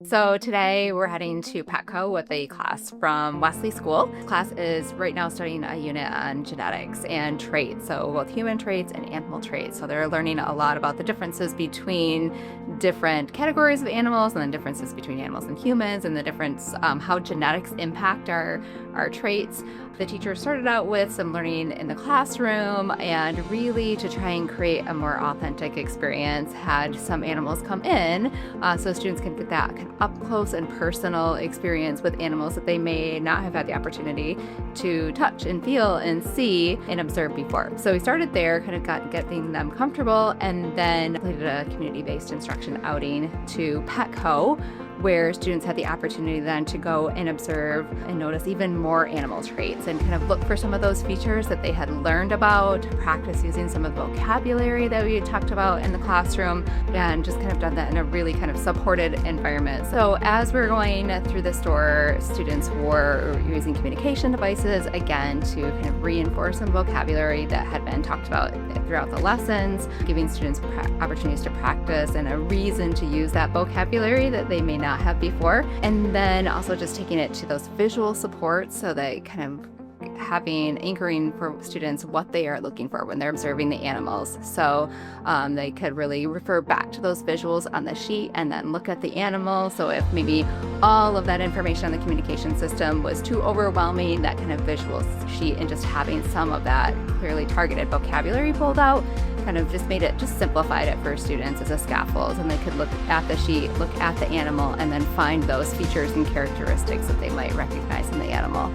So today we're heading to Petco with a class from Wesley School. Class is right now studying a unit on genetics and traits, so both human traits and animal traits. So they're learning a lot about the differences between different categories of animals and the differences between animals and humans and the difference, how genetics impact our traits. The teacher started out with some learning in the classroom and really to try and create a more authentic experience, had some animals come in so students can get that kind of up close and personal experience with animals that they may not have had the opportunity to touch and feel and see and observe before. So we started there, kind of getting them comfortable, and then completed a community-based instruction outing to Petco, where students had the opportunity then to go and observe and notice even more animal traits and kind of look for some of those features that they had learned about, practice using some of the vocabulary that we had talked about in the classroom, and just kind of done that in a really kind of supported environment. So as we're going through the store, students were using communication devices, again, to kind of reinforce some vocabulary that had been talked about throughout the lessons, giving students opportunities to practice and a reason to use that vocabulary that they may not have before. And then also just taking it to those visual supports so that kind of anchoring for students what they are looking for when they're observing the animals. So they could really refer back to those visuals on the sheet and then look at the animal. So if maybe all of that information on the communication system was too overwhelming, that kind of visual sheet and just having some of that clearly targeted vocabulary pulled out kind of just made it, just simplified it for students as a scaffold, and they could look at the sheet, look at the animal, and then find those features and characteristics that they might recognize in the animal.